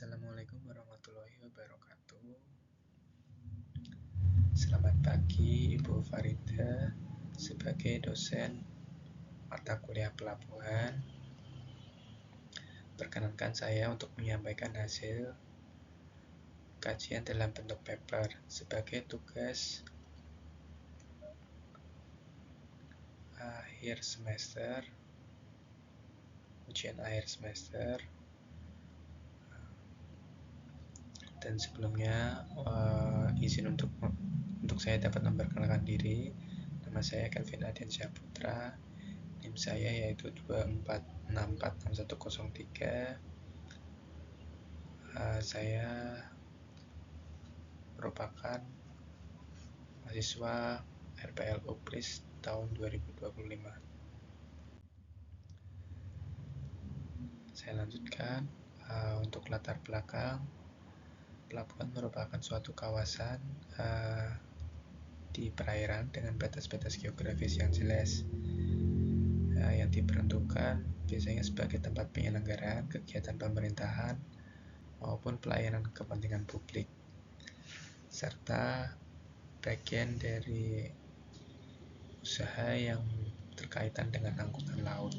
Assalamualaikum warahmatullahi wabarakatuh. Selamat pagi Ibu Farida, sebagai dosen mata kuliah pelabuhan. Perkenankan saya untuk menyampaikan hasil kajian dalam bentuk paper sebagai tugas akhir semester, ujian akhir semester. Dan sebelumnya izin untuk saya dapat memperkenalkan diri. Nama saya Kelvin Adiansyah Putra, NIM saya yaitu 246466103. Saya merupakan mahasiswa RPL UPRIS tahun 2025. Saya lanjutkan. Untuk latar belakang, pelabuhan merupakan suatu kawasan di perairan dengan batas-batas geografis yang jelas, yang diperuntukkan biasanya sebagai tempat penyelenggaraan kegiatan pemerintahan maupun pelayanan kepentingan publik, serta bagian dari usaha yang terkaitan dengan angkutan laut.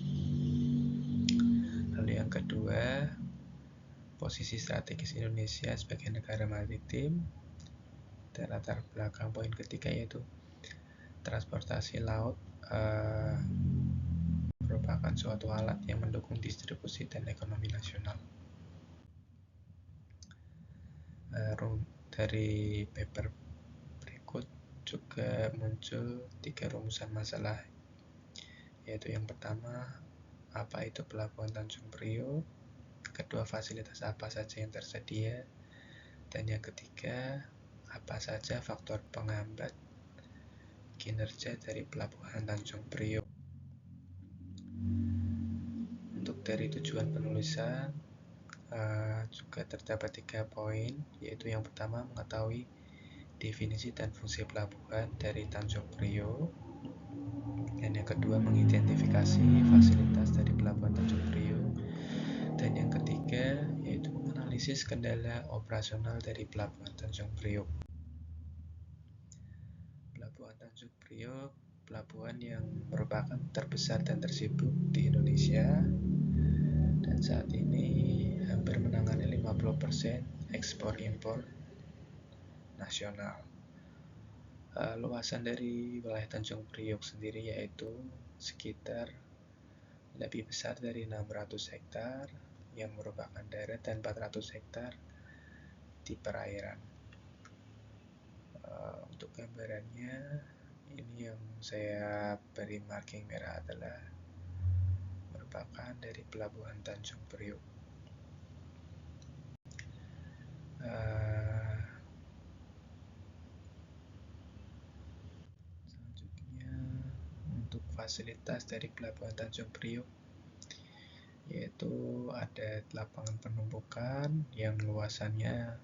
Lalu yang kedua, posisi strategis Indonesia sebagai negara maritim. Dan latar belakang poin ketiga yaitu transportasi laut merupakan suatu alat yang mendukung distribusi dan ekonomi nasional. Dari paper berikut juga muncul 3 rumusan masalah, yaitu yang pertama, apa itu pelabuhan Tanjung Priok, kedua, fasilitas apa saja yang tersedia, dan yang ketiga, apa saja faktor penghambat kinerja dari pelabuhan Tanjung Priok. Untuk dari tujuan penulisan juga terdapat 3 poin, yaitu yang pertama, mengetahui definisi dan fungsi pelabuhan dari Tanjung Priok, dan yang kedua, mengidentifikasi fasilitas dari pelabuhan Tanjung Priok, dan yang ketiga yaitu menganalisis kendala operasional dari pelabuhan Tanjung Priok. Pelabuhan Tanjung Priok, pelabuhan yang merupakan terbesar dan tersibuk di Indonesia, dan saat ini hampir menangani 50% ekspor-impor nasional. Luasan dari wilayah Tanjung Priok sendiri yaitu sekitar lebih besar dari 600 hektar yang merupakan darat dan 400 hektar di perairan. Untuk gambarannya, ini yang saya beri marking merah adalah merupakan dari pelabuhan Tanjung Priok. Selanjutnya, untuk fasilitas dari pelabuhan Tanjung Priok, yaitu ada lapangan penumpukan yang luasannya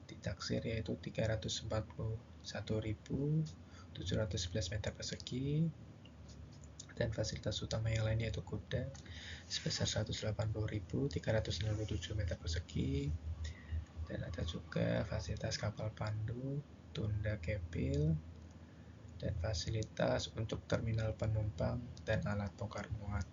ditaksir yaitu 341.711 meter persegi, dan fasilitas utama yang lain yaitu gudang sebesar 180.367 meter persegi, dan ada juga fasilitas kapal pandu, tunda kepil, dan fasilitas untuk terminal penumpang dan alat bongkar muat.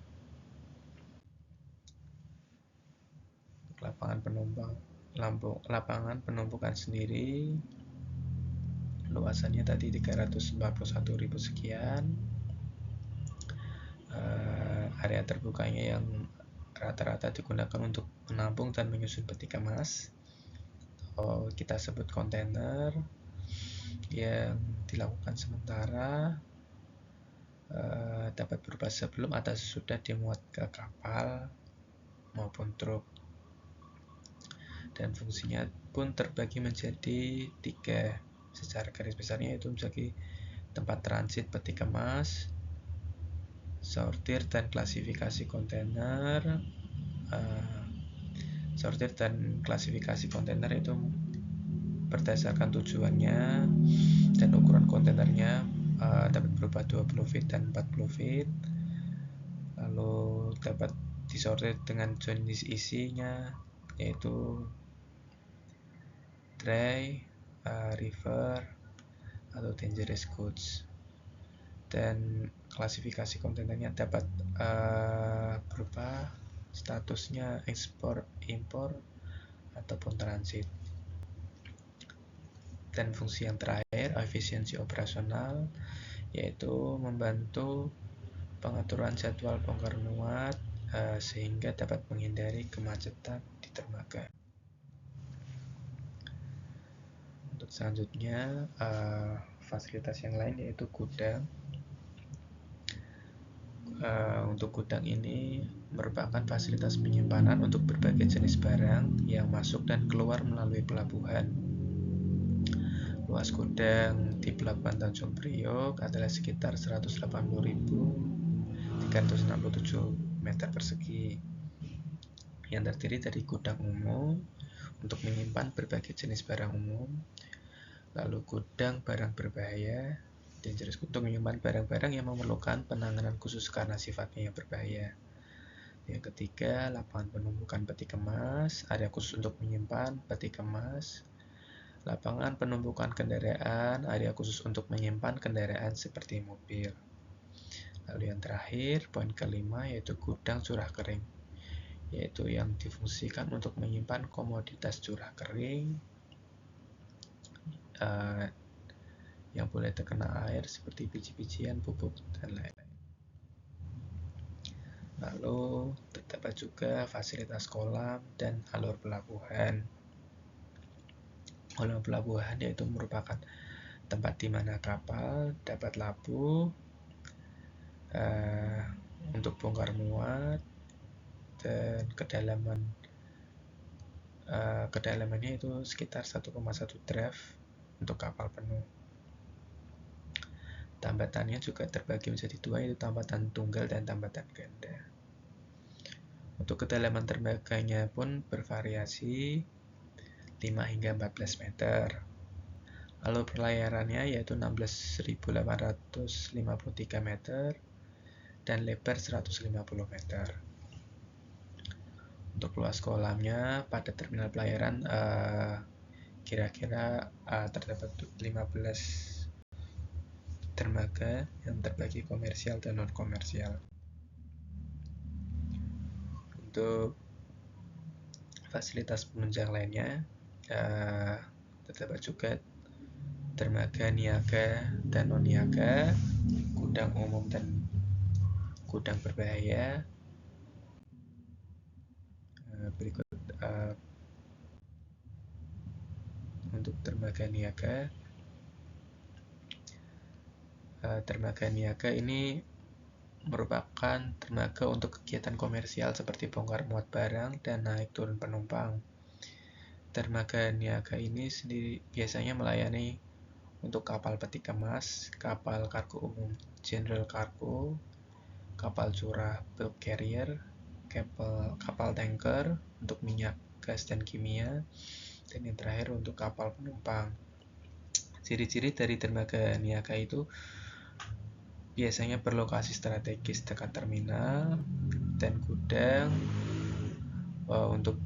Lapangan penumpukan sendiri luasannya tadi 341.000 sekian. Area terbukanya yang rata-rata digunakan untuk menampung dan menyusun peti kemas, atau kita sebut kontainer, yang dilakukan sementara dapat berubah sebelum atau sesudah dimuat ke kapal maupun truk, dan fungsinya pun terbagi menjadi 3 secara garis besarnya, yaitu menjadi tempat transit peti kemas, sortir dan klasifikasi kontainer. Sortir dan klasifikasi kontainer itu berdasarkan tujuannya dan ukuran kontainernya dapat berupa 20 feet dan 40 feet. Lalu dapat disortir dengan jenis isinya, yaitu dry, river, atau dangerous goods. Dan klasifikasi kontennya dapat berupa statusnya ekspor, impor, ataupun transit. Dan fungsi yang terakhir, efisiensi operasional, yaitu membantu pengaturan jadwal bongkar muat sehingga dapat menghindari kemacetan di dermaga. Untuk selanjutnya, fasilitas yang lain yaitu gudang. Untuk gudang ini merupakan fasilitas penyimpanan untuk berbagai jenis barang yang masuk dan keluar melalui pelabuhan. Luas gudang di Pelabuhan Tanjung Priok adalah sekitar 180.367 meter persegi, yang terdiri dari gudang umum untuk menyimpan berbagai jenis barang umum, lalu gudang barang berbahaya, dangerous untuk menyimpan barang-barang yang memerlukan penanganan khusus karena sifatnya yang berbahaya. Yang ketiga, lapangan penumpukan peti kemas, area khusus untuk menyimpan peti kemas. Lapangan penumpukan kendaraan, area khusus untuk menyimpan kendaraan seperti mobil. Lalu yang terakhir, poin kelima, yaitu gudang curah kering, yaitu yang difungsikan untuk menyimpan komoditas curah kering yang boleh terkena air seperti biji-bijian, pupuk, dan lain-lain. Lalu terdapat juga fasilitas kolam dan alur pelabuhan. Kolam pelabuhan yaitu merupakan tempat di mana kapal dapat labuh untuk bongkar muat, dan kedalamannya itu sekitar 1,1 draft untuk kapal penuh. Tambatannya juga terbagi menjadi dua, yaitu tambatan tunggal dan tambatan ganda. Untuk kedalaman dermaganya pun bervariasi 5 hingga 14 meter. Lalu pelayarannya yaitu 16.853 meter dan lebar 150 meter. Untuk luas kolamnya pada terminal pelayaran kira-kira terdapat 15 dermaga yang terbagi komersial dan non-komersial. Untuk fasilitas penunjang lainnya terdapat juga dermaga niaga dan non-niaga, gudang umum dan gudang berbahaya. Berikut untuk dermaga niaga. Dermaga niaga ini merupakan dermaga untuk kegiatan komersial seperti bongkar muat barang dan naik turun penumpang. Dermaga niaga ini sendiri biasanya melayani untuk kapal peti kemas, kapal kargo umum general cargo, kapal curah bulk carrier, kapal tanker untuk minyak, gas, dan kimia, dan yang terakhir untuk kapal penumpang. Ciri-ciri dari dermaga niaga itu biasanya berlokasi strategis dekat terminal dan gudang. Untuk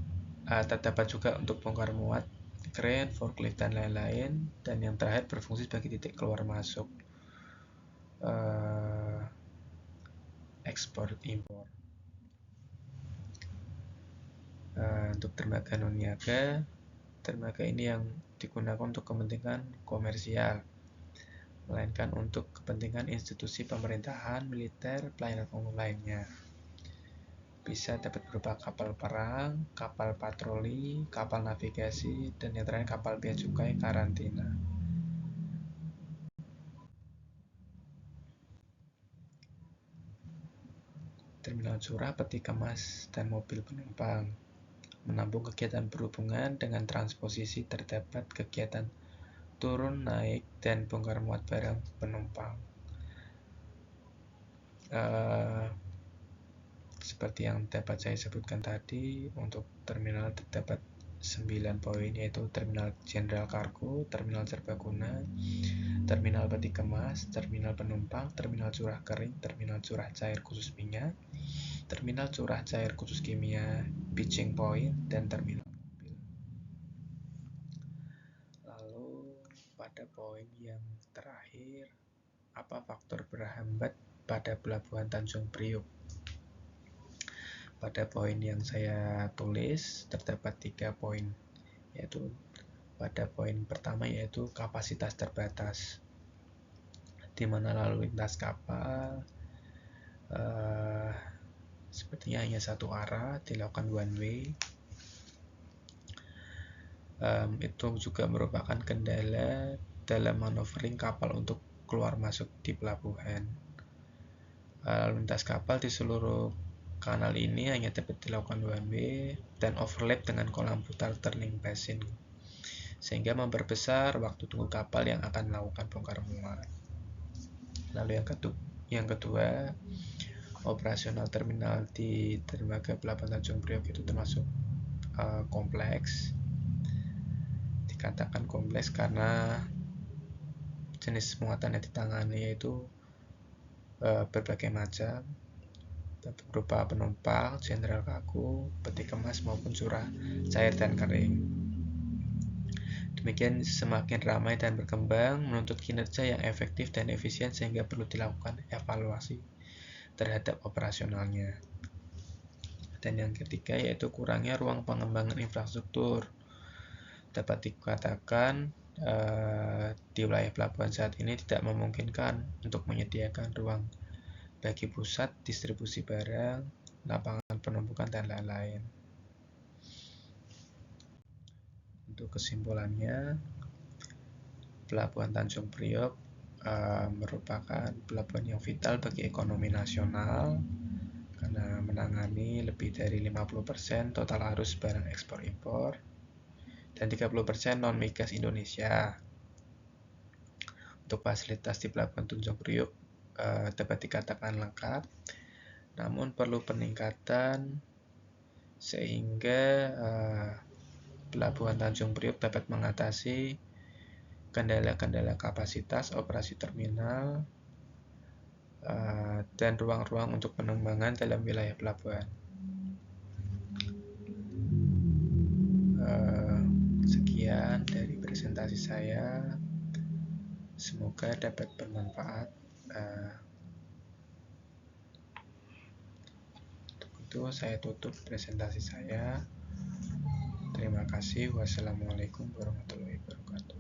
terdapat juga untuk bongkar muat, kren, forklift, dan lain-lain. Dan yang terakhir berfungsi sebagai titik keluar masuk ekspor impor. Untuk dermaga non niaga, dermaga ini yang digunakan untuk kepentingan komersial, melainkan untuk kepentingan institusi pemerintahan, militer, pelayanan umum lainnya. Bisa dapat berupa kapal perang, kapal patroli, kapal navigasi, dan yang terakhir kapal bea cukai karantina. Terminal curah peti kemas dan mobil penumpang menampung kegiatan berhubungan dengan transposisi. Terdapat kegiatan turun, naik, dan bongkar muat barang penumpang. Seperti yang dapat saya sebutkan tadi, untuk terminal terdapat 9 poin, yaitu terminal general cargo, terminal serbaguna, terminal peti kemas, terminal penumpang, terminal curah kering, terminal curah cair khusus minyak, terminal curah cair khusus kimia, pitching point, dan terminal mobil. pada poin yang terakhir, apa faktor berhambat pada pelabuhan Tanjung Priok? Pada poin yang saya tulis terdapat 3 poin, yaitu pada poin pertama yaitu kapasitas terbatas, di mana lalu lintas kapal sepertinya hanya satu arah, dilakukan one way. Itu juga merupakan kendala dalam maneuvering kapal untuk keluar masuk di pelabuhan. Lalu lintas kapal di seluruh kanal ini hanya dapat dilakukan one way dan overlap dengan kolam putar turning basin, sehingga memperbesar waktu tunggu kapal yang akan melakukan bongkar muat. Lalu yang kedua, operasional terminal di dermaga pelabuhan Tanjung Priok itu termasuk kompleks. Dikatakan kompleks karena jenis muatan yang ditangani yaitu berbagai macam, berupa penumpang, general kaku, peti kemas maupun curah cair dan kering. Demikian semakin ramai dan berkembang menuntut kinerja yang efektif dan efisien, sehingga perlu dilakukan evaluasi terhadap operasionalnya. Dan yang ketiga yaitu kurangnya ruang pengembangan infrastruktur. Dapat dikatakan di wilayah pelabuhan saat ini tidak memungkinkan untuk menyediakan ruang bagi pusat distribusi barang, lapangan penumpukan, dan lain-lain. Untuk kesimpulannya, pelabuhan Tanjung Priok merupakan pelabuhan yang vital bagi ekonomi nasional karena menangani lebih dari 50% total arus barang ekspor impor dan 30% non-migas Indonesia. Untuk fasilitas di pelabuhan Tanjung Priok dapat dikatakan lengkap, namun perlu peningkatan sehingga pelabuhan Tanjung Priok dapat mengatasi kendala-kendala kapasitas operasi terminal dan ruang-ruang untuk pengembangan dalam wilayah pelabuhan. Sekian dari presentasi saya, semoga dapat bermanfaat. Untuk itu saya tutup presentasi saya. Terima kasih. Wassalamualaikum warahmatullahi wabarakatuh.